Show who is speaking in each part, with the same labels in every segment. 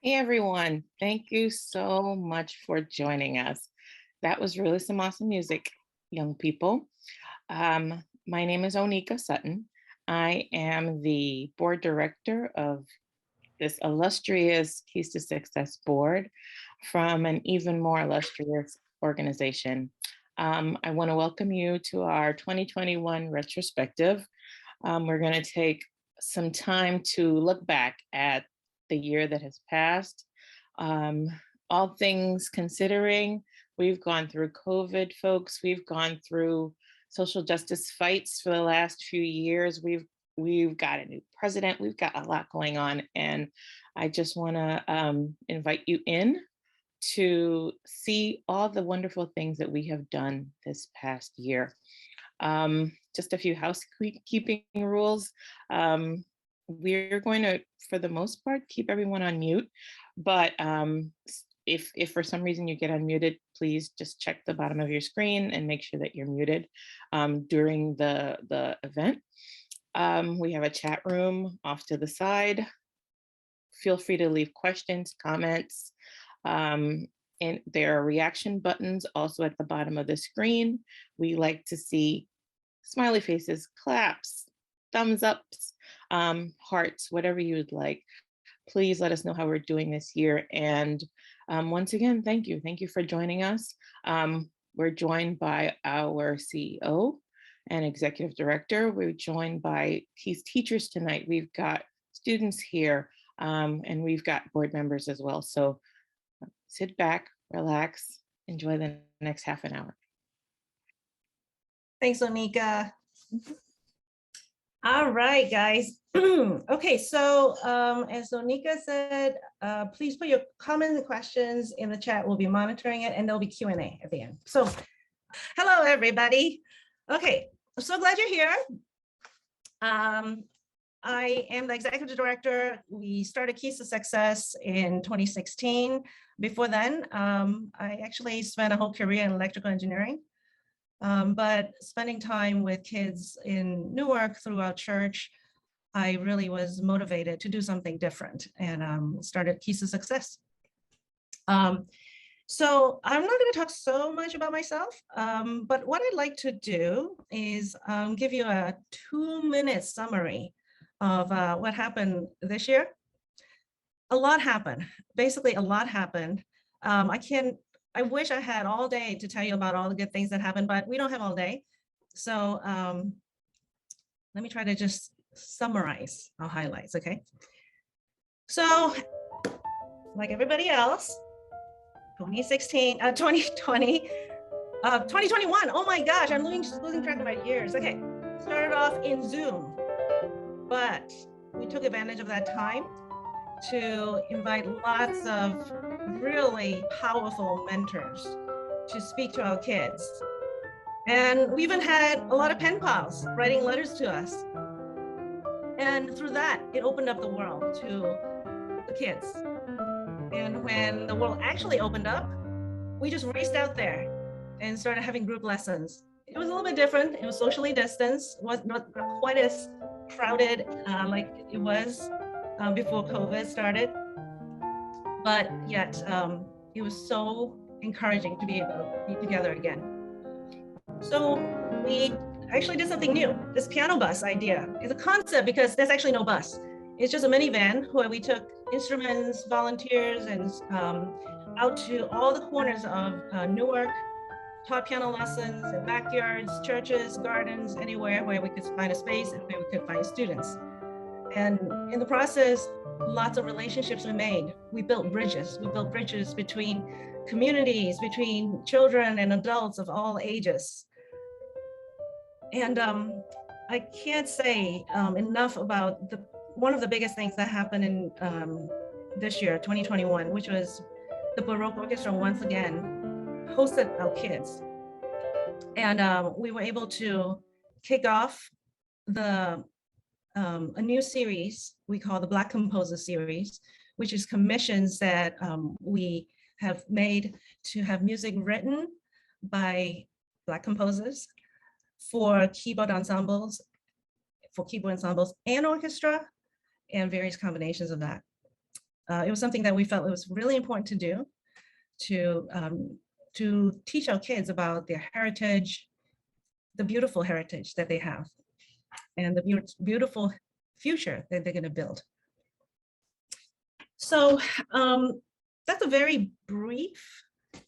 Speaker 1: Hey everyone, thank you so much for joining us. That was really some awesome music, young people. My name is Onieka Sutton. I am the board director of this illustrious Keys to Success board from an even more illustrious organization. I want to welcome you to our 2021 retrospective. We're going to take some time to look back at the year that has passed. Um, all things considering, we've gone through COVID, folks. We've gone through social justice fights for the last few years. We've got a new president. We've got a lot going on, and I just want to invite you in to see all the wonderful things that we have done this past year. Just a few housekeeping rules. We're going to, for the most part, keep everyone on mute, but if for some reason you get unmuted, please just check the bottom of your screen and make sure that you're muted during the event. We have a chat room off to the side. Feel free to leave questions, comments, and there are reaction buttons also at the bottom of the screen. We like to see smiley faces, claps, thumbs ups, hearts, whatever you would like. Please let us know how we're doing this year. And once again, thank you. Thank you for joining us. We're joined by our CEO and executive director. We're joined by Keys teachers tonight. We've got students here, and we've got board members as well. So sit back, relax, enjoy the next half an hour.
Speaker 2: Thanks, Onieka. All right, guys. Okay, so as Onieka said, please put your comments and questions in the chat. We'll be monitoring it, and there'll be Q&A at the end. So hello, everybody. Okay, I'm so glad you're here. I am the executive director. We started Keys to Success in 2016. Before then, I actually spent a whole career in electrical engineering. But spending time with kids in Newark through our church, I really was motivated to do something different and started Keys to Success. So I'm not going to talk so much about myself, but what I'd like to do is give you a 2-minute summary of what happened this year. A lot happened. Basically, a lot happened. I wish I had all day to tell you about all the good things that happened, but we don't have all day. So let me try to just summarize our highlights, okay? So like everybody else, 2020, 2021, oh my gosh, I'm losing track of my years. Okay, started off in Zoom, but we took advantage of that time to invite lots of really powerful mentors to speak to our kids. And we even had a lot of pen pals writing letters to us. And through that, it opened up the world to the kids. And when the world actually opened up, we just raced out there and started having group lessons. It was a little bit different. It was socially distanced, was not quite as crowded like it was before COVID started. But yet it was so encouraging to be able to be together again. So we actually did something new. This piano bus idea is a concept because there's actually no bus. It's just a minivan where we took instruments, volunteers, and out to all the corners of Newark, taught piano lessons in backyards, churches, gardens, anywhere where we could find a space and where we could find students. And in the process, lots of relationships were made. We built bridges. We built bridges between communities, between children and adults of all ages. And I can't say enough about one of the biggest things that happened in this year, 2021, which was the Baroque Orchestra once again hosted our kids. And we were able to kick off a new series we call the Black Composer Series, which is commissions that we have made to have music written by Black composers for keyboard ensembles and orchestra and various combinations of that. It was something that we felt it was really important to do to teach our kids about their heritage, the beautiful heritage that they have, and the beautiful future that they're going to build. So that's a very brief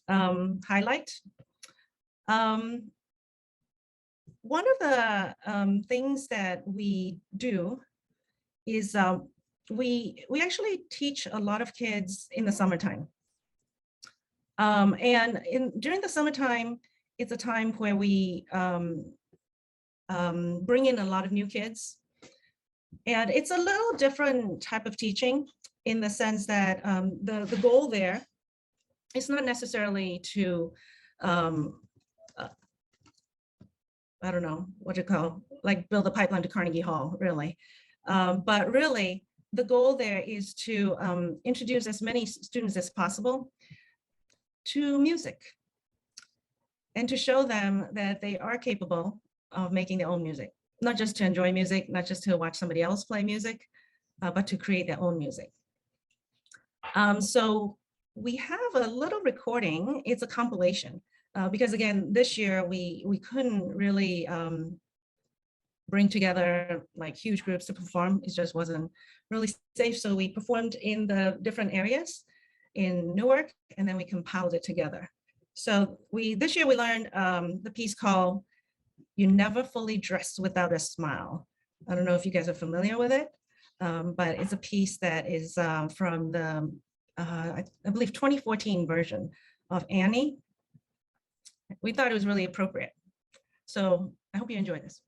Speaker 2: highlight. One of the things that we do is we actually teach a lot of kids in the summertime. And during the summertime, it's a time where we bring in a lot of new kids. And it's a little different type of teaching in the sense that the goal there is not necessarily to, I don't know what you call, like build a pipeline to Carnegie Hall, really. But really, the goal there is to introduce as many students as possible to music and to show them that they are capable of making their own music, not just to enjoy music, not just to watch somebody else play music, but to create their own music. So we have a little recording. It's a compilation because again, this year we couldn't really bring together like huge groups to perform. It just wasn't really safe. So we performed in the different areas in Newark, and then we compiled it together. So this year we learned the piece called "You Never Fully Dressed Without a Smile." I don't know if you guys are familiar with it, but it's a piece that is from the, I believe, 2014 version of Annie. We thought it was really appropriate. So I hope you enjoy this.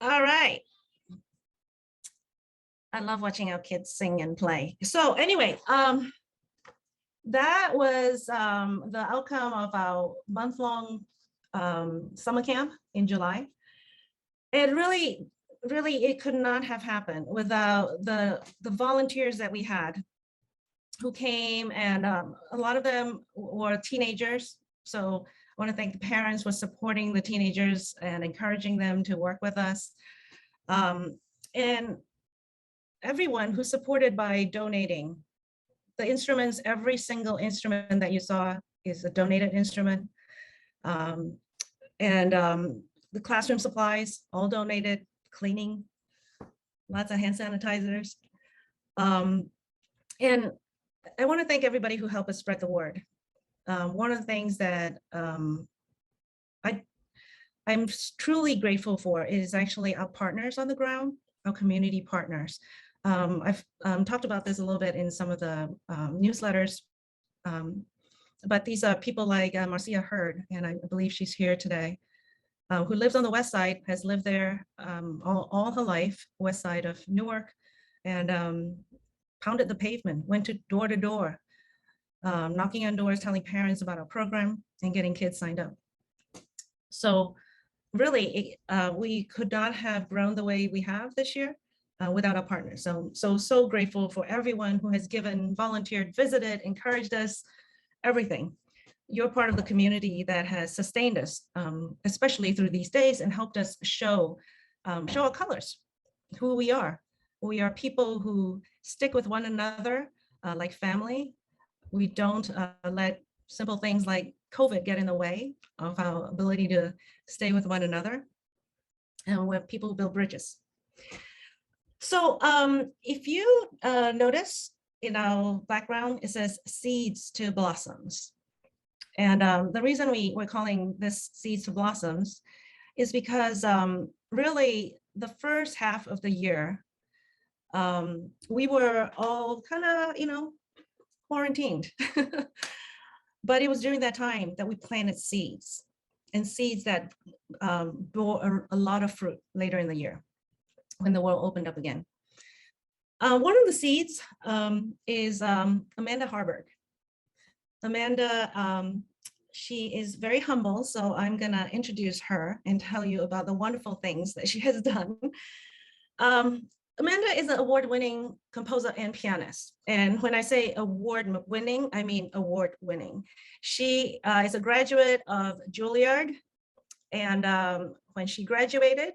Speaker 2: All right. I love watching our kids sing and play. So anyway, that was the outcome of our month-long summer camp in July. And really, it could not have happened without the volunteers that we had who came, and a lot of them were teenagers. So I want to thank the parents for supporting the teenagers and encouraging them to work with us. And everyone who supported by donating the instruments. Every single instrument that you saw is a donated instrument. The classroom supplies, all donated, cleaning, lots of hand sanitizers. And I want to thank everybody who helped us spread the word. One of the things that I'm truly grateful for is actually our partners on the ground, our community partners. I've talked about this a little bit in some of the newsletters, but these are people like Marcia Hurd, and I believe she's here today, who lives on the west side, has lived there all her life, west side of Newark, and pounded the pavement, went to door, knocking on doors, telling parents about our program and getting kids signed up. So really, we could not have grown the way we have this year without our partners. So grateful for everyone who has given, volunteered, visited, encouraged us, everything. You're part of the community that has sustained us, especially through these days, and helped us show our colors, who we are. We are people who stick with one another like family. We don't let simple things like COVID get in the way of our ability to stay with one another. And we're people who build bridges. So if you notice in our background, it says seeds to blossoms. And the reason we're calling this seeds to blossoms is because really the first half of the year, we were all kind of, quarantined. But it was during that time that we planted seeds, and seeds that bore a lot of fruit later in the year when the world opened up again. One of the seeds is Amanda Harberg. Amanda, she is very humble, so I'm gonna introduce her and tell you about the wonderful things that she has done. Amanda is an award-winning composer and pianist. And when I say award-winning, I mean award-winning. She is a graduate of Juilliard. And when she graduated,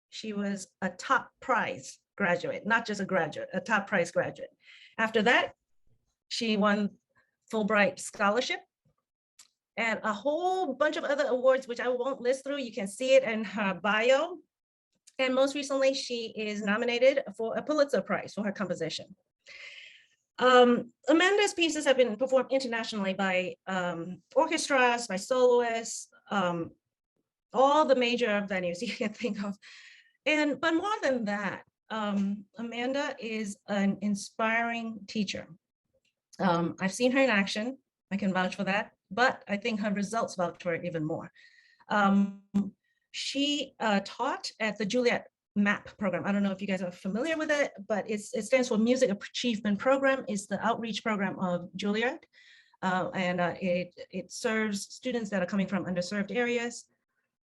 Speaker 2: she was a top prize graduate, not just a graduate, a top prize graduate. After that, she won Fulbright scholarship and a whole bunch of other awards, which I won't list through. You can see it in her bio. And most recently, she is nominated for a Pulitzer Prize for her composition. Amanda's pieces have been performed internationally by orchestras, by soloists, all the major venues you can think of. But more than that, Amanda is an inspiring teacher. I've seen her in action. I can vouch for that, but I think her results vouch for it even more. She taught at the Juilliard MAP program. I don't know if you guys are familiar with it, but it stands for Music Achievement Program. It's the outreach program of Juilliard. It serves students that are coming from underserved areas.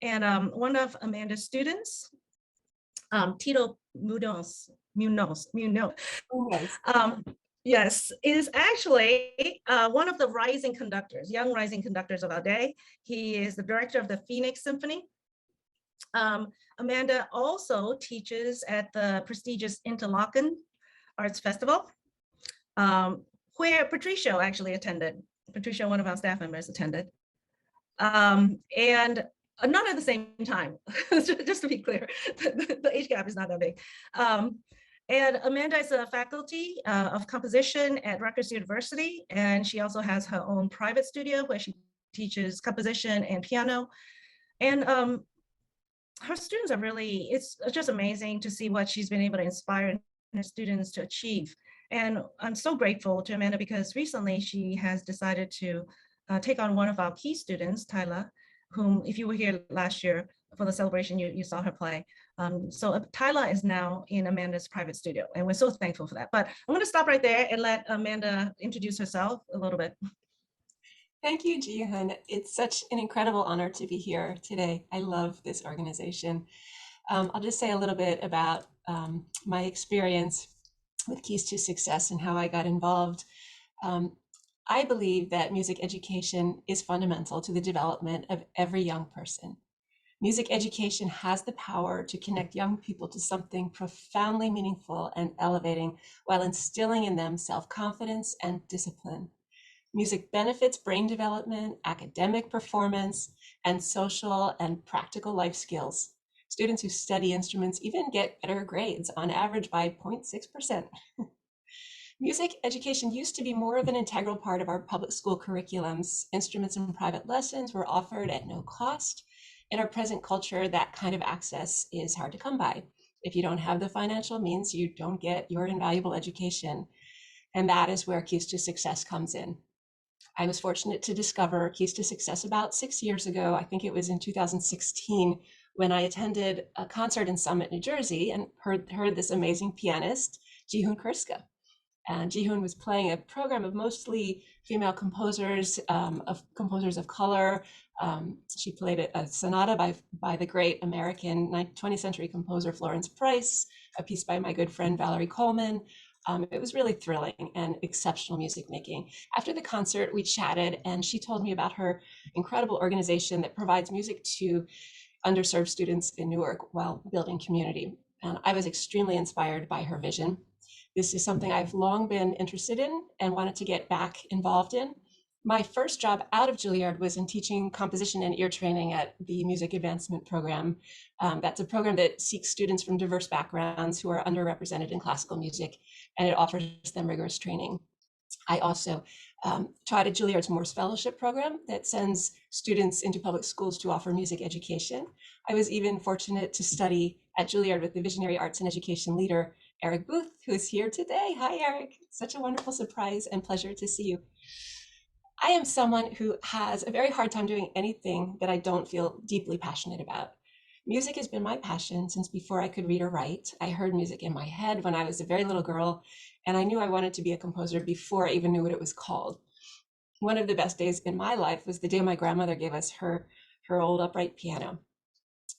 Speaker 2: And one of Amanda's students, Tito Munoz, yes, is actually one of the rising conductors, young rising conductors of our day. He is the director of the Phoenix Symphony. Amanda also teaches at the prestigious Interlochen Arts Festival, where Patricio actually attended. Patricio, one of our staff members, attended. And not at the same time, just to be clear, the age gap is not that big. And Amanda is a faculty of composition at Rutgers University, and she also has her own private studio where she teaches composition and piano. And her students are really, it's just amazing to see what she's been able to inspire her students to achieve. And I'm so grateful to Amanda because recently she has decided to take on one of our key students, Tyler, whom, if you were here last year for the celebration, you saw her play. So Tyla is now in Amanda's private studio, and we're so thankful for that. But I'm going to stop right there and let Amanda introduce herself a little bit.
Speaker 3: Thank you, Jee-Hoon. It's such an incredible honor to be here today. I love this organization. I'll just say a little bit about my experience with Keys to Success and how I got involved. I believe that music education is fundamental to the development of every young person. Music education has the power to connect young people to something profoundly meaningful and elevating while instilling in them self-confidence and discipline. Music benefits brain development, academic performance, and social and practical life skills. Students who study instruments even get better grades, on average by 0.6%. Music education used to be more of an integral part of our public school curriculums. Instruments and private lessons were offered at no cost. In our present culture, that kind of access is hard to come by. If you don't have the financial means, you don't get your invaluable education. And that is where Keys to Success comes in. I was fortunate to discover Keys to Success about 6 years ago. I think it was in 2016 when I attended a concert in Summit, New Jersey, and heard this amazing pianist, Jee-Hoon Krska. And Jee-Hoon was playing a program of mostly female composers, of color. She played a sonata by the great American 20th century composer Florence Price, a piece by my good friend Valerie Coleman. It was really thrilling and exceptional music making. After the concert, we chatted, and she told me about her incredible organization that provides music to underserved students in Newark while building community. And I was extremely inspired by her vision. This is something I've long been interested in and wanted to get back involved in. My first job out of Juilliard was in teaching composition and ear training at the Music Advancement Program. That's a program that seeks students from diverse backgrounds who are underrepresented in classical music, and it offers them rigorous training. I also taught at Juilliard's Morse Fellowship program that sends students into public schools to offer music education. I was even fortunate to study at Juilliard with the visionary arts and education leader, Eric Booth, who is here today. Hi, Eric. Such a wonderful surprise and pleasure to see you. I am someone who has a very hard time doing anything that I don't feel deeply passionate about. Music has been my passion since before I could read or write. I heard music in my head when I was a very little girl, and I knew I wanted to be a composer before I even knew what it was called. One of the best days in my life was the day my grandmother gave us her old upright piano.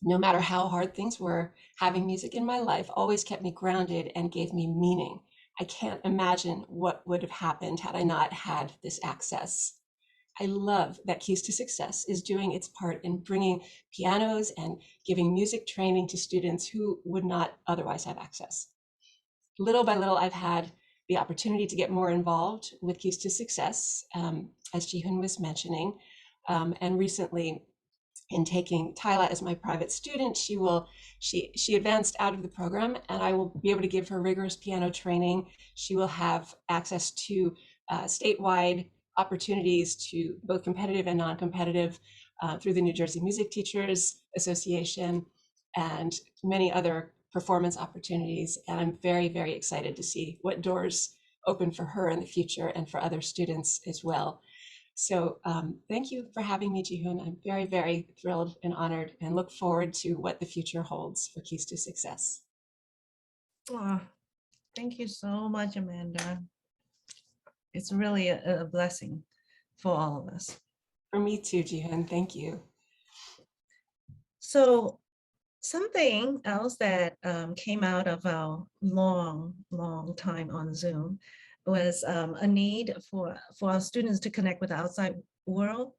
Speaker 3: No matter how hard things were, having music in my life always kept me grounded and gave me meaning. I can't imagine what would have happened had I not had this access. I love that Keys to Success is doing its part in bringing pianos and giving music training to students who would not otherwise have access. Little by little, I've had the opportunity to get more involved with Keys to Success, as Jee-Hoon was mentioning, and recently, in taking Tyla as my private student, she advanced out of the program, and I will be able to give her rigorous piano training. She will have access to statewide opportunities, to both competitive and non-competitive, through the New Jersey Music Teachers Association and many other performance opportunities. And I'm very, very excited to see what doors open for her in the future and for other students as well. So thank you for having me, Jee-Hoon. I'm very, very thrilled and honored and look forward to what the future holds for Keys to Success.
Speaker 2: Oh, thank you so much, Amanda. It's really a blessing for all of us.
Speaker 3: For me too, Jee-Hoon. Thank you.
Speaker 2: So something else that came out of our long time on Zoom was a need for our students to connect with the outside world.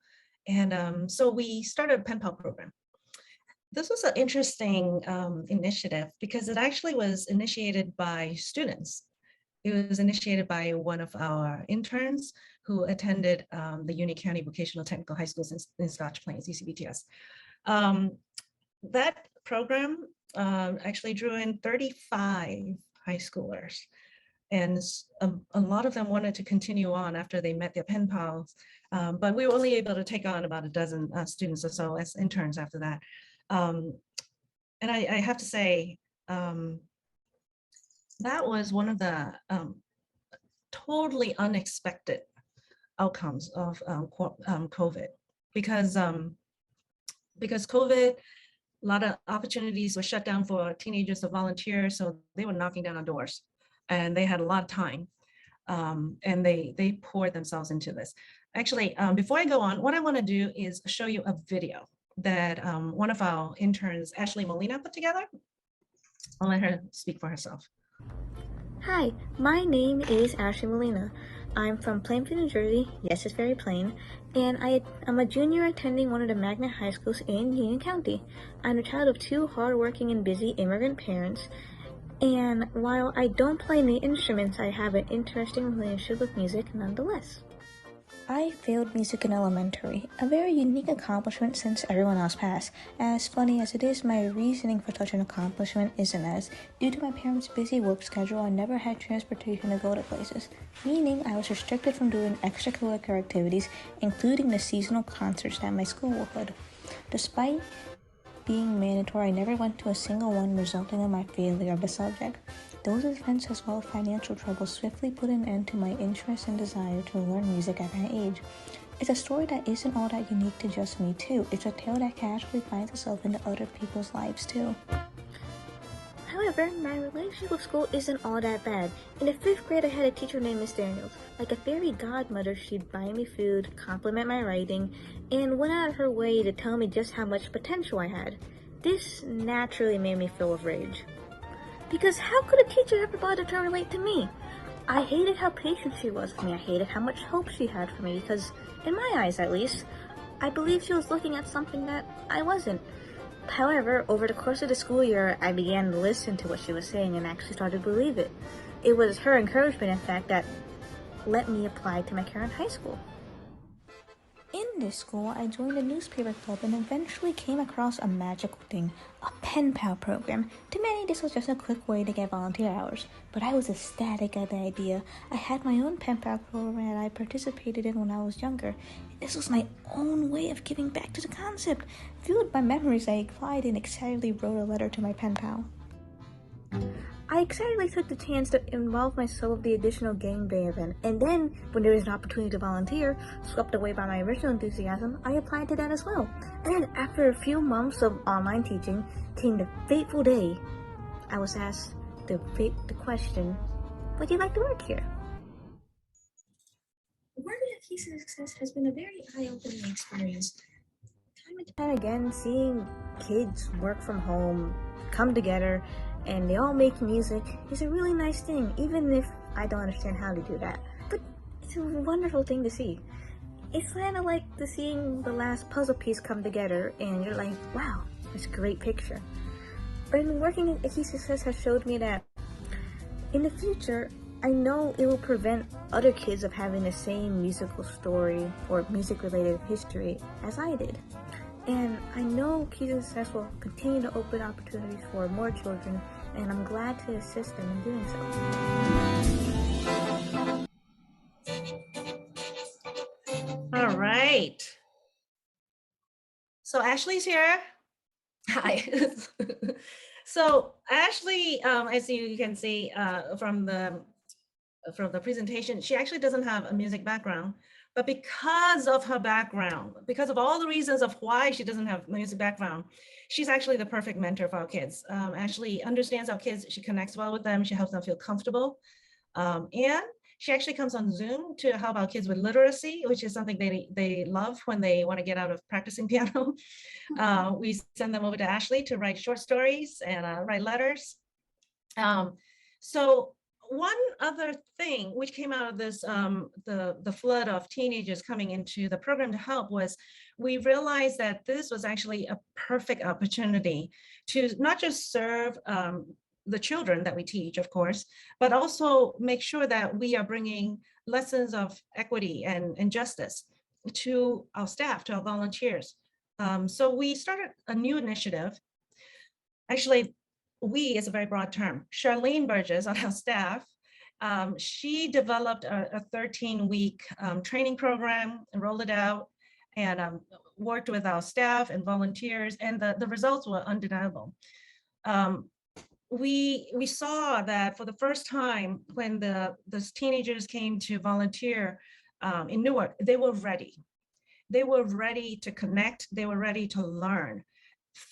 Speaker 2: And so we started a pen pal program. This was an interesting initiative because it actually was initiated by students. It was initiated by one of our interns who attended the Union County Vocational Technical High Schools in Scotch Plains, UCVTS. That program actually drew in 35 high schoolers. And a lot of them wanted to continue on after they met their pen pals, but we were only able to take on about a dozen students or so as interns after that. And I have to say, that was one of the totally unexpected outcomes of COVID, because because COVID, a lot of opportunities were shut down for teenagers to volunteer, so they were knocking down on doors, and they had a lot of time, and they poured themselves into this. Actually, before I go on, what I want to do is show you a video that one of our interns, Ashley Molina, put together. I'll let her speak for herself.
Speaker 4: Hi, my name is Ashley Molina. I'm from Plainfield, New Jersey. Yes, it's very plain. And I'm a junior attending one of the magnet high schools in Union County. I'm the child of two hardworking and busy immigrant parents. And while I don't play any instruments, I have an interesting relationship with music nonetheless. I failed music in elementary, a very unique accomplishment since everyone else passed. As funny as it is, my reasoning for such an accomplishment isn't as, due to my parents' busy work schedule, I never had transportation to go to places, meaning I was restricted from doing extracurricular activities, including the seasonal concerts that my school would. Despite being mandatory, I never went to a single one, resulting in my failure of the subject. Those events, as well as financial trouble, swiftly put an end to my interest and desire to learn music at that age. It's a story that isn't all that unique to just me too. It's a tale that casually finds itself into other people's lives too. However, my relationship with school isn't all that bad. In the 5th grade, I had a teacher named Miss Daniels. Like a fairy godmother, she'd buy me food, compliment my writing, and went out of her way to tell me just how much potential I had. This naturally made me feel of rage. Because how could a teacher ever bother to relate to me? I hated how patient she was with me. I hated how much hope she had for me because, in my eyes at least, I believe she was looking at something that I wasn't. However, over the course of the school year, I began to listen to what she was saying and actually started to believe it. It was her encouragement, in fact, that let me apply to my current high school. In this school, I joined a newspaper club and eventually came across a magical thing, a pen pal program. To many, this was just a quick way to get volunteer hours, but I was ecstatic at the idea. I had my own pen pal program that I participated in when I was younger. This was my own way of giving back to the concept. Fueled by memories, I applied and excitedly wrote a letter to my pen pal. I excitedly took the chance to involve myself with the additional game day event, and then, when there was an opportunity to volunteer, swept away by my original enthusiasm, I applied to that as well. And after a few months of online teaching, came the fateful day. I was asked the question, would you like to work here? Working at Keys of Success has been a very eye-opening experience. Time and time again, seeing kids work from home, come together, and they all make music is a really nice thing, even if I don't understand how to do that. But it's a wonderful thing to see. It's kind of like seeing the last puzzle piece come together, and you're like, wow, that's a great picture. But working at Key Success has showed me that in the future, I know it will prevent other kids of having the same musical story or music-related history as I did. And I know Keys of Success will continue to open opportunities for more children, and I'm glad to assist them in doing
Speaker 2: so. All right. So Ashley's here. Hi. So Ashley, as you can see from the presentation, she actually doesn't have a music background. But because of her background, because of all the reasons of why she doesn't have a music background, she's actually the perfect mentor for our kids. Ashley understands our kids, she connects well with them, she helps them feel comfortable. And she actually comes on Zoom to help our kids with literacy, which is something they love when they want to get out of practicing piano. We send them over to Ashley to write short stories and write letters. So one other thing which came out of this, the flood of teenagers coming into the program to help, was we realized that this was actually a perfect opportunity to not just serve the children that we teach, of course, but also make sure that we are bringing lessons of equity and justice to our staff, to our volunteers. So we started a new initiative. Actually, we is a very broad term. Charlene Burgess on our staff, she developed a 13-week training program and rolled it out, and worked with our staff and volunteers, and the results were undeniable. We saw that for the first time when the teenagers came to volunteer in Newark, they were ready. they were ready to connect, they were ready to learn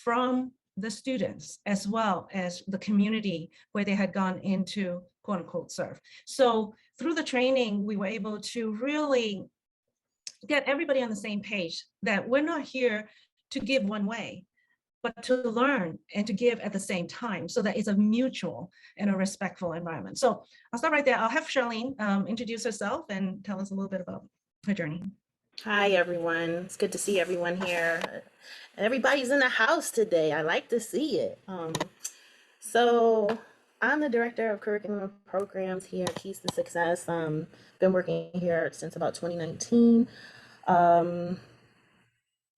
Speaker 2: from the students as well as the community where they had gone into quote unquote serve. So through the training, we were able to really get everybody on the same page that we're not here to give one way, but to learn and to give at the same time so that it's a mutual and a respectful environment. So I'll stop right there. I'll have Charlene introduce herself and tell us a little bit about her journey.
Speaker 5: Hi, everyone. It's good to see everyone here. Everybody's in the house today. I like to see it. So I'm the director of curriculum programs here at Keys to Success. Been working here since about 2019.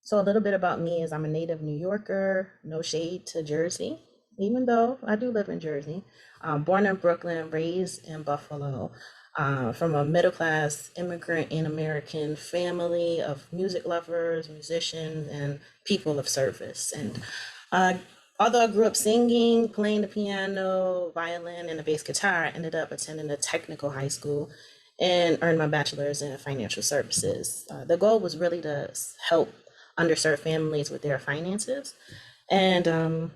Speaker 5: So a little bit about me is I'm a native New Yorker, no shade to Jersey, even though I do live in Jersey. Born in Brooklyn, raised in Buffalo, from a middle-class immigrant and American family of music lovers, musicians, and people of service. And although I grew up singing, playing the piano, violin, and the bass guitar, I ended up attending a technical high school and earned my bachelor's in financial services. The goal was really to help underserved families with their finances. And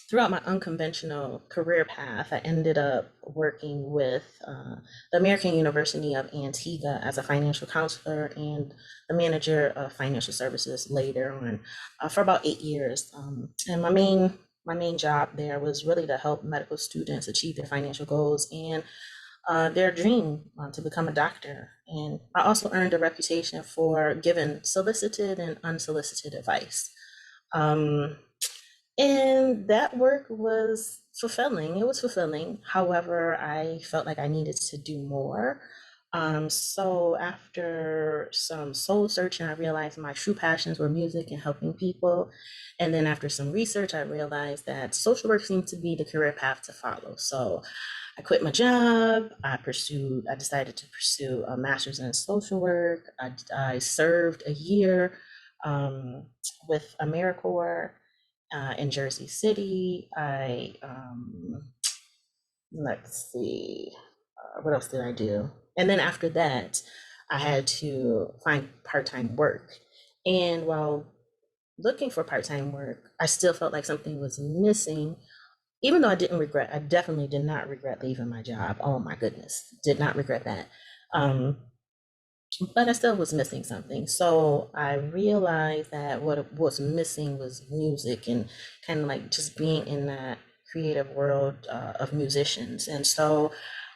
Speaker 5: throughout my unconventional career path, I ended up working with the American University of Antigua as a financial counselor and the manager of financial services later on for about 8 years. And my main job there was really to help medical students achieve their financial goals and their dream to become a doctor. And I also earned a reputation for giving solicited and unsolicited advice. And that work was fulfilling. It was fulfilling. However, I felt like I needed to do more. So after some soul searching, I realized my true passions were music and helping people. And then after some research, I realized that social work seemed to be the career path to follow. So I quit my job. I decided to pursue a master's in social work. I served a year with AmeriCorps in Jersey City. Let's see, what else did I do? And then after that, I had to find part-time work. And while looking for part-time work, I still felt like something was missing. Even though I definitely did not regret leaving my job. Oh my goodness, did not regret that. But I still was missing something. So I realized that what was missing was music and kind of like just being in that creative world of musicians. And so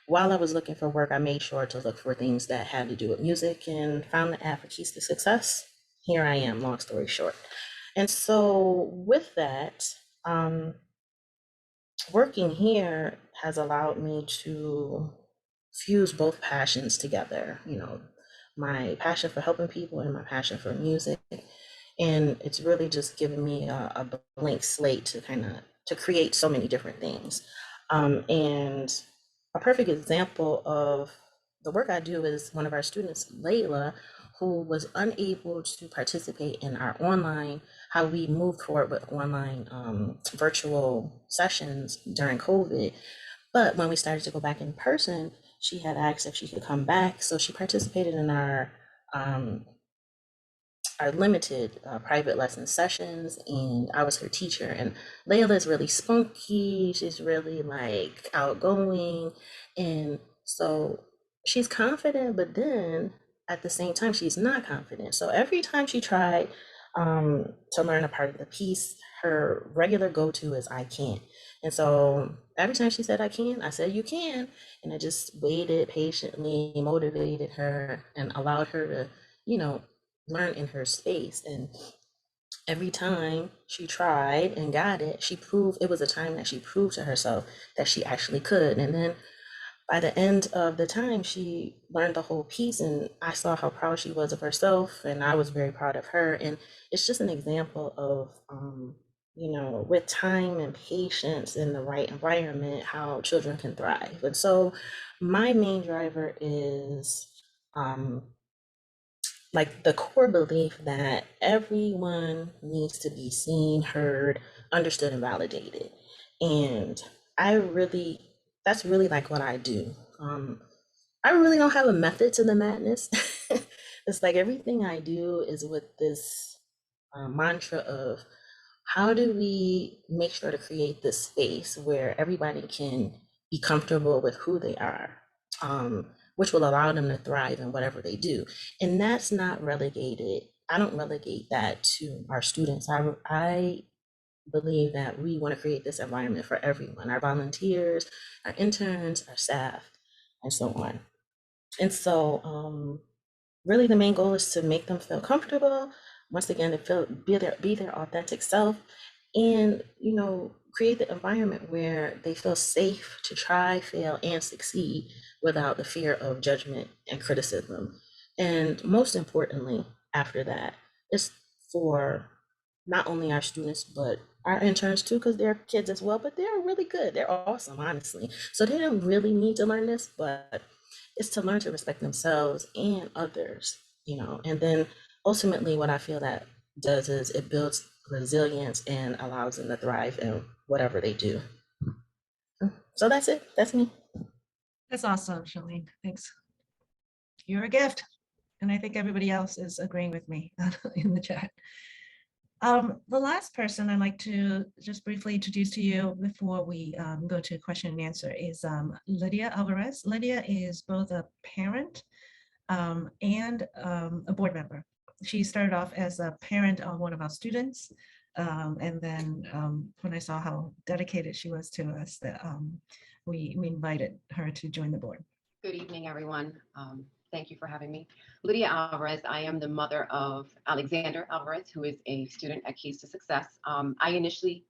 Speaker 5: while I was looking for work, I made sure to look for things that had to do with music and found the app for Keys to Success. Here I am, long story short. And so with that, working here has allowed me to fuse both passions together, my passion for helping people and my passion for music. And it's really just given me a blank slate to create so many different things. And a perfect example of the work I do is one of our students, Layla, who was unable to participate in our how we moved forward with online virtual sessions during COVID. But when we started to go back in person, she had asked if she could come back. So she participated in our limited private lesson sessions, and I was her teacher. And Layla is really spunky. She's really like outgoing. And so she's confident, but then at the same time, she's not confident. So every time she tried to learn a part of the piece, her regular go-to is "I can't." And so every time she said "I can," I said "You can." And I just waited patiently, motivated her, and allowed her to, learn in her space. And every time she tried and got it, it was a time that she proved to herself that she actually could. And then by the end of the time, she learned the whole piece, and I saw how proud she was of herself, and I was very proud of her. And it's just an example of, with time and patience in the right environment, how children can thrive. And so my main driver is like the core belief that everyone needs to be seen, heard, understood, and validated. And that's really like what I do. I really don't have a method to the madness. It's like everything I do is with this mantra of how do we make sure to create this space where everybody can be comfortable with who they are, which will allow them to thrive in whatever they do. And that's not relegated. I don't relegate that to our students. I believe that we want to create this environment for everyone, our volunteers, our interns, our staff, and so on. And so really the main goal is to make them feel comfortable, once again, to feel be their authentic self, and create the environment where they feel safe to try, fail, and succeed without the fear of judgment and criticism. And most importantly, after that, it's for not only our students but our interns too, because they're kids as well, but they're really good, they're awesome, honestly. So they don't really need to learn this, but it's to learn to respect themselves and others, and then ultimately what I feel that does is it builds resilience and allows them to thrive in whatever they do. So that's it. That's me.
Speaker 2: That's awesome, Charlene. Thanks. You're a gift. And I think everybody else is agreeing with me in the chat. The last person I'd like to just briefly introduce to you before we go to question and answer is Lydia Alvarez. Lydia is both a parent and a board member. She started off as a parent of one of our students. And then when I saw how dedicated she was to us, that we invited her to join the board.
Speaker 6: Good evening, everyone. Thank you for having me. Lydia Alvarez, I am the mother of Alexander Alvarez, who is a student at Keys to Success. I initially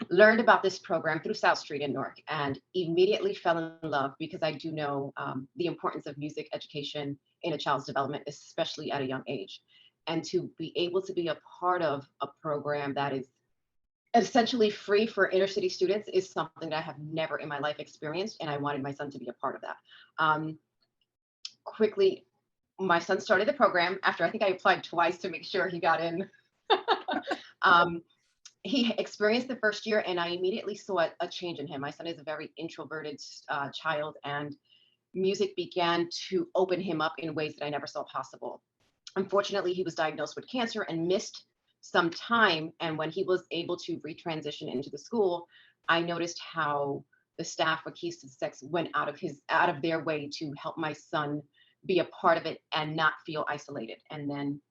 Speaker 6: learned about this program through South Street in Newark and immediately fell in love because I do know the importance of music education in a child's development, especially at a young age. And to be able to be a part of a program that is essentially free for inner city students is something that I have never in my life experienced, and I wanted my son to be a part of that. Quickly, my son started the program after I think I applied twice to make sure he got in. He experienced the first year and I immediately saw a change in him. My son is a very introverted child, and music began to open him up in ways that I never saw possible. Unfortunately, he was diagnosed with cancer and missed some time. And when he was able to retransition into the school, I noticed how the staff at Keys to Success went out of their way to help my son be a part of it and not feel isolated. And then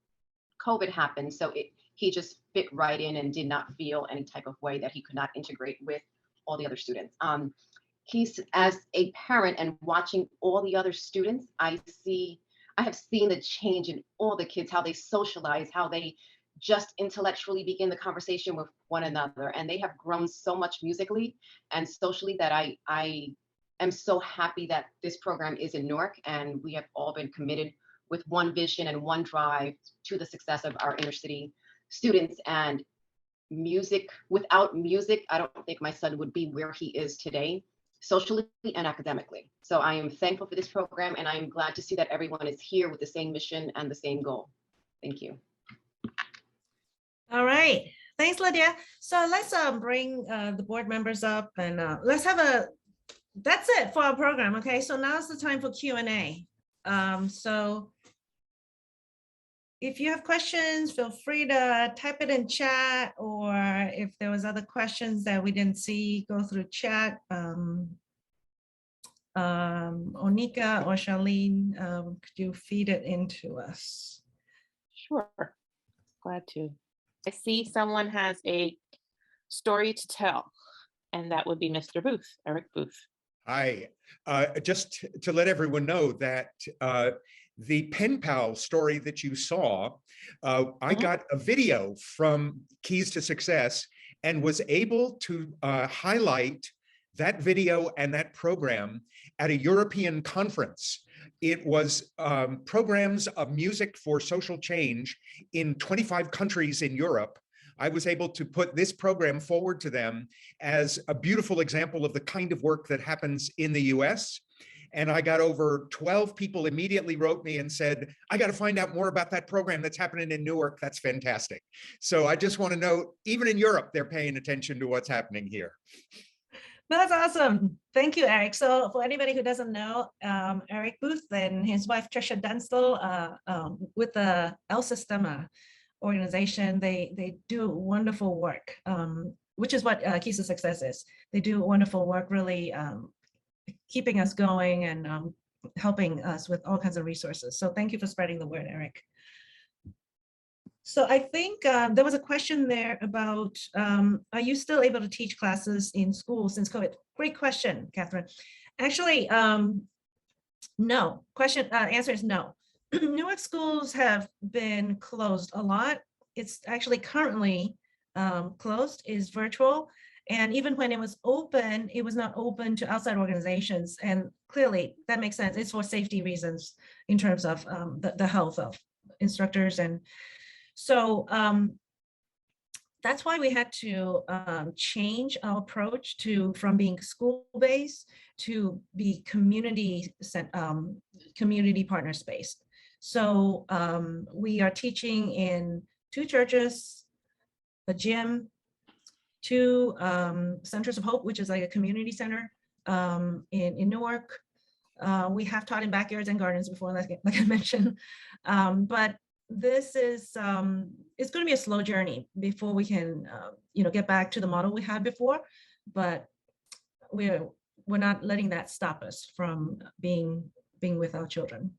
Speaker 6: COVID happened, so he just fit right in and did not feel any type of way that he could not integrate with all the other students. He's, as a parent and watching all the other students, I have seen the change in all the kids, how they socialize, how they just intellectually begin the conversation with one another. And they have grown so much musically and socially that I am so happy that this program is in Newark, and we have all been committed with one vision and one drive to the success of our inner city students. And music, without music, I don't think my son would be where he is today, socially and academically. So I am thankful for this program, and I am glad to see that everyone is here with the same mission and the same goal. Thank you.
Speaker 2: All right, thanks, Lydia. So let's bring the board members up, and let's have that's it for our program. Okay, so now's the time for Q&A. So if you have questions, feel free to type it in chat, or if there was other questions that we didn't see, go through chat. Onieka or Charlene, could you feed it into us?
Speaker 1: Sure, glad to. I see someone has a story to tell, and that would be Mr. Booth, Eric Booth.
Speaker 7: Hi, just to let everyone know that the pen pal story that you saw, I got a video from Keys to Success and was able to highlight that video and that program at a European conference. It was programs of music for social change in 25 countries in Europe. I was able to put this program forward to them as a beautiful example of the kind of work that happens in the US. And I got over 12 people immediately wrote me and said, I got to find out more about that program that's happening in Newark. That's fantastic. So I just want to note, even in Europe, they're paying attention to what's happening here.
Speaker 2: That's awesome. Thank you, Eric. So for anybody who doesn't know, Eric Booth and his wife, Trisha Dunstall, with the L Sistema organization, they do wonderful work, which is what Keys to Success is. They do wonderful work, really keeping us going and helping us with all kinds of resources. So thank you for spreading the word, Eric. So I think there was a question there about, are you still able to teach classes in school since COVID? Great question, Catherine. Actually, no. Answer is no. Newark schools have been closed a lot. It's actually currently closed, is virtual. And even when it was open, it was not open to outside organizations. And clearly that makes sense. It's for safety reasons in terms of the health of instructors. And so that's why we had to change our approach from being school-based to be community partner-based. So we are teaching in 2 churches, a gym, 2 Centers of Hope, which is like a community center in Newark. We have taught in backyards and gardens before, like I mentioned, but this is it's going to be a slow journey before we can get back to the model we had before, but we're not letting that stop us from being with our children.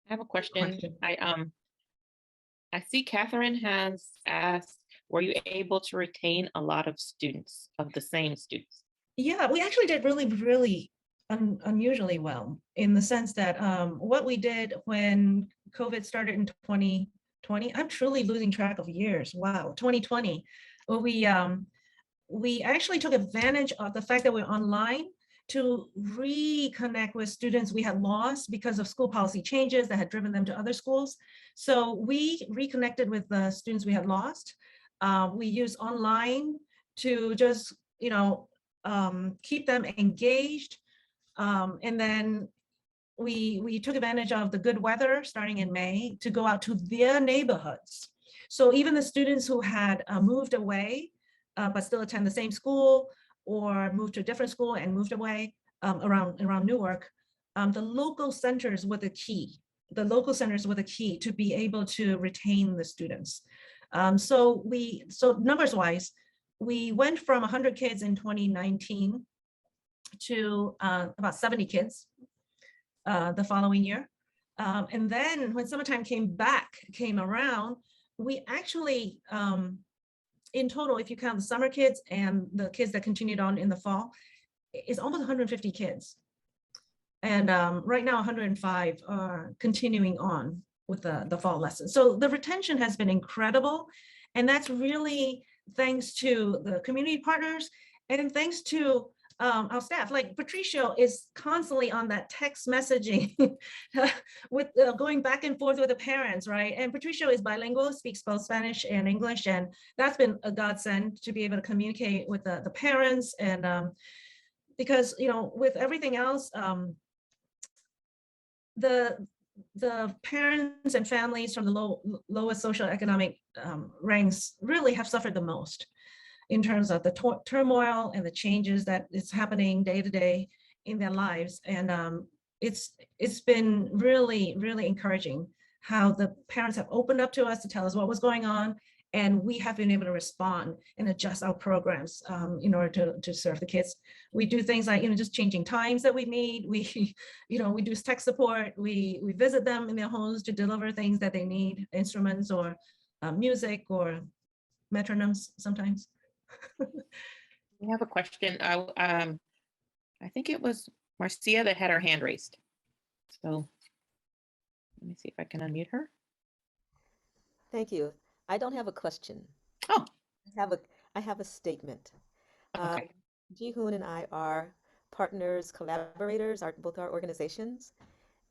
Speaker 1: I have a question. I see Catherine has asked, were you able to retain a lot of students, of the same students?
Speaker 2: Yeah, we actually did really unusually well, in the sense that what we did when COVID started in 2020, I'm truly losing track of years. Wow, 2020. Well, we actually took advantage of the fact that we're online to reconnect with students we had lost because of school policy changes that had driven them to other schools. So we reconnected with the students we had lost. We used online to just, keep them engaged. And then we took advantage of the good weather starting in May to go out to their neighborhoods. So even the students who had moved away, but still attend the same school, or moved to a different school and moved away around Newark, the local centers were the key. The local centers were the key to be able to retain the students. So numbers wise, we went from 100 kids in 2019 to about 70 kids the following year. And then when summertime came around, we actually, in total, if you count the summer kids and the kids that continued on in the fall, is almost 150 kids. And right now 105 are continuing on with the fall lessons. So the retention has been incredible. And that's really thanks to the community partners and thanks to our staff. Like Patricio is constantly on that text messaging with going back and forth with the parents, right? And Patricio is bilingual, speaks both Spanish and English, and that's been a godsend to be able to communicate with the parents. And because with everything else, the parents and families from the lowest socioeconomic ranks really have suffered the most in terms of the turmoil and the changes that is happening day to day in their lives. And it's been really, really encouraging how the parents have opened up to us to tell us what was going on. And we have been able to respond and adjust our programs in order to serve the kids. We do things like, just changing times that we meet. We do tech support. We visit them in their homes to deliver things that they need, instruments or music or metronomes sometimes.
Speaker 1: We have a question. I think it was Marcia that had her hand raised. So let me see if I can unmute her.
Speaker 8: Thank you. I don't have a question.
Speaker 1: Oh,
Speaker 8: I have a statement.
Speaker 1: okay.
Speaker 8: Jee-Hoon and I are partners, collaborators, both our organizations.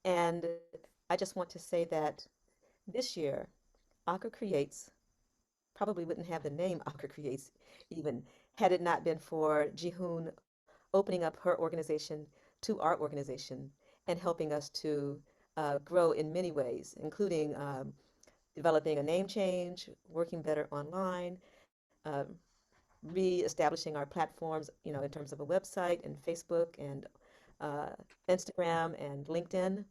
Speaker 8: And I just want to say that this year, Onieka Creates probably wouldn't have the name Onieka Creates even had it not been for Jee-Hoon opening up her organization to our organization and helping us to grow in many ways, including developing a name change, working better online, re-establishing our platforms, in terms of a website and Facebook and Instagram and LinkedIn.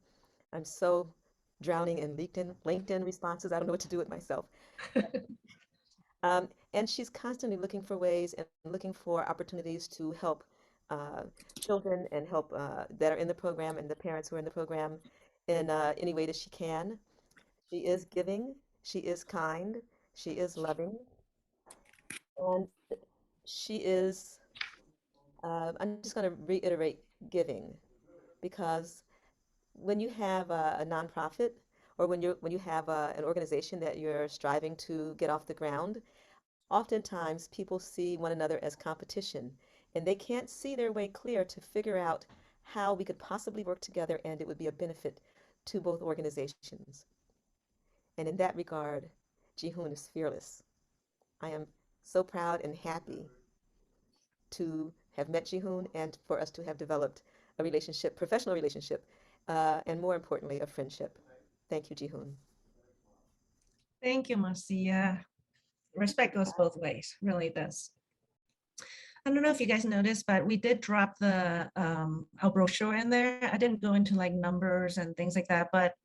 Speaker 8: I'm so drowning in LinkedIn responses. I don't know what to do with myself. And she's constantly looking for ways and looking for opportunities to help children and help that are in the program and the parents who are in the program in any way that she can. She is giving, she is kind, she is loving, and she is, I'm just going to reiterate giving, because when you have a nonprofit, or when you have an organization that you're striving to get off the ground, oftentimes people see one another as competition, and they can't see their way clear to figure out how we could possibly work together and it would be a benefit to both organizations. And in that regard, Jee-Hoon is fearless. I am so proud and happy to have met Jee-Hoon and for us to have developed a relationship, professional relationship, and more importantly, a friendship. Thank you, Jee-Hoon.
Speaker 2: Thank you, Marcia. Respect goes both ways, really does. I don't know if you guys noticed, but we did drop the our brochure in there. I didn't go into like numbers and things like that, but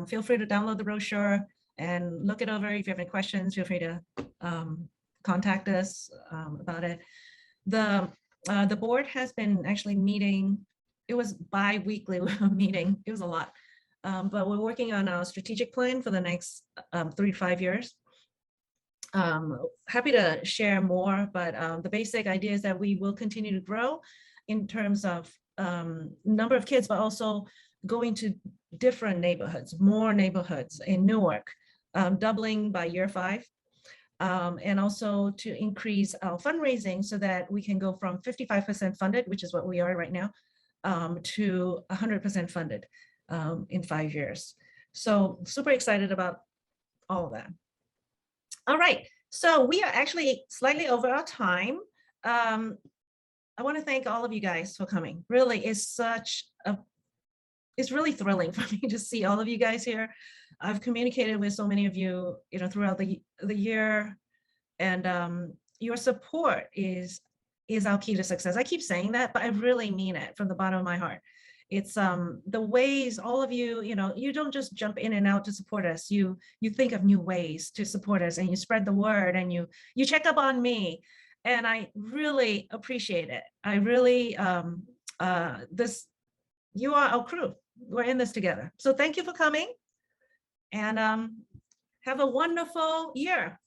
Speaker 2: feel free to download the brochure and look it over. If you have any questions, feel free to contact us about it. The board has been actually meeting. It was bi-weekly meeting. It was a lot, but we're working on our strategic plan for the next 3 to 5 years. Happy to share more, but the basic idea is that we will continue to grow in terms of number of kids, but also going to different neighborhoods, more neighborhoods in Newark, doubling by year 5, and also to increase our fundraising so that we can go from 55% funded, which is what we are right now, to 100% funded in 5 years. So super excited about all of that. All right, so we are actually slightly over our time. I want to thank all of you guys for coming. Really, it's really thrilling for me to see all of you guys here. I've communicated with so many of you, throughout the year, and your support is our key to success. I keep saying that, but I really mean it from the bottom of my heart. It's the ways all of you, you don't just jump in and out to support us. You think of new ways to support us, and you spread the word, and you check up on me, and I really appreciate it. I really you are our crew. We're in this together. So thank you for coming, and have a wonderful year.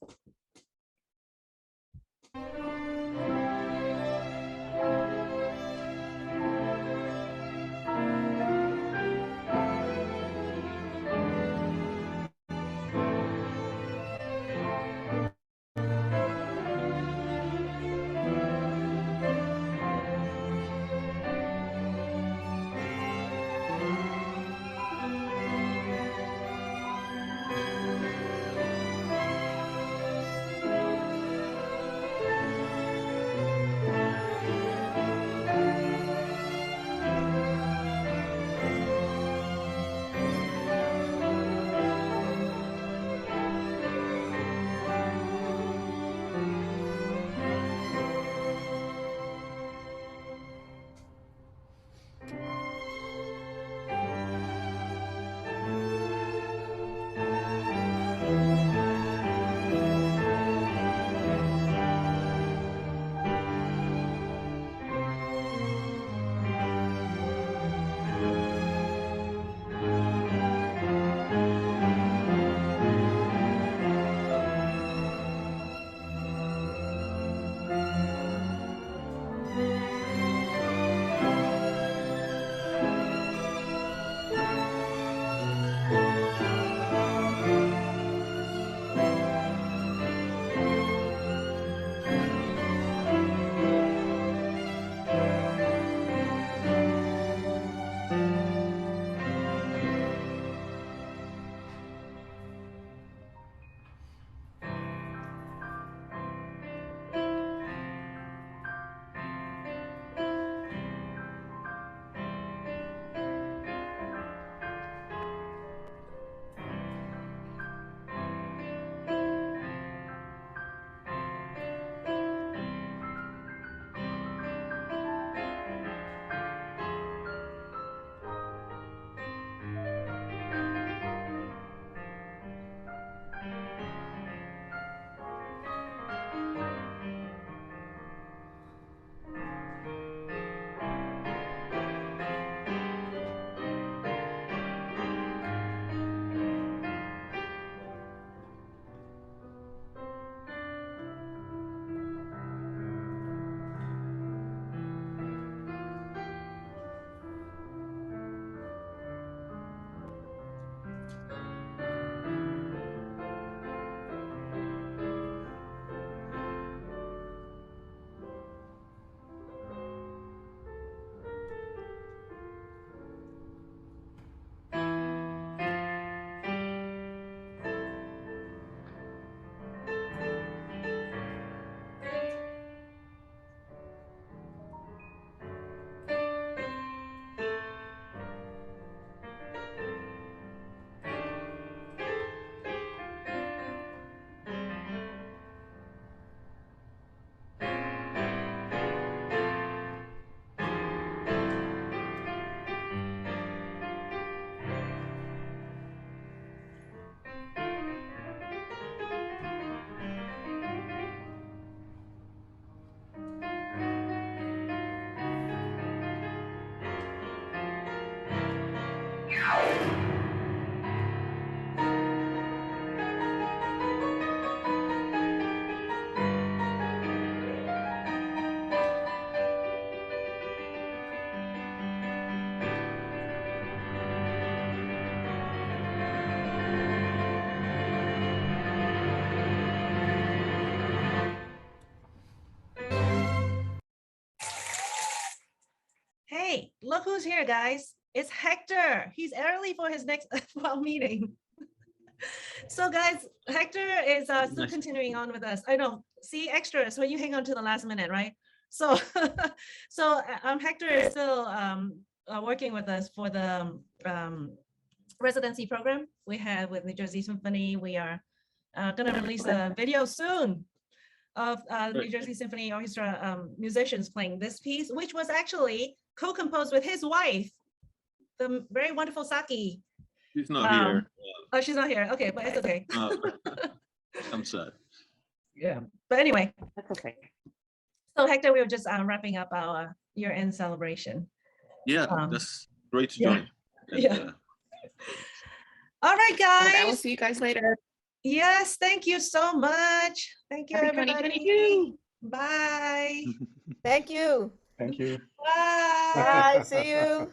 Speaker 2: look who's here, guys. It's Héctor. He's early for his next meeting. So guys, Héctor is still continuing on with us. I know, see extras when you hang on to the last minute, right? So, Héctor is still working with us for the residency program we have with New Jersey Symphony. We are going to release a video soon of New Jersey Symphony Orchestra musicians playing this piece, which was actually co-composed with his wife, the very wonderful Saki.
Speaker 9: She's not here.
Speaker 2: Oh, she's not here. Okay, but it's okay.
Speaker 9: I'm sad.
Speaker 2: Yeah, but anyway.
Speaker 1: That's okay.
Speaker 2: So Héctor, we were just wrapping up our year-end celebration.
Speaker 9: Yeah, that's great to join.
Speaker 2: Yeah. All right, guys.
Speaker 1: I will see you guys later.
Speaker 2: Yes, thank you so much. Thank you,
Speaker 1: Happy
Speaker 2: everybody.
Speaker 1: 2022.
Speaker 2: Bye.
Speaker 8: Thank you.
Speaker 10: Thank you.
Speaker 2: Bye.
Speaker 8: Bye. See you.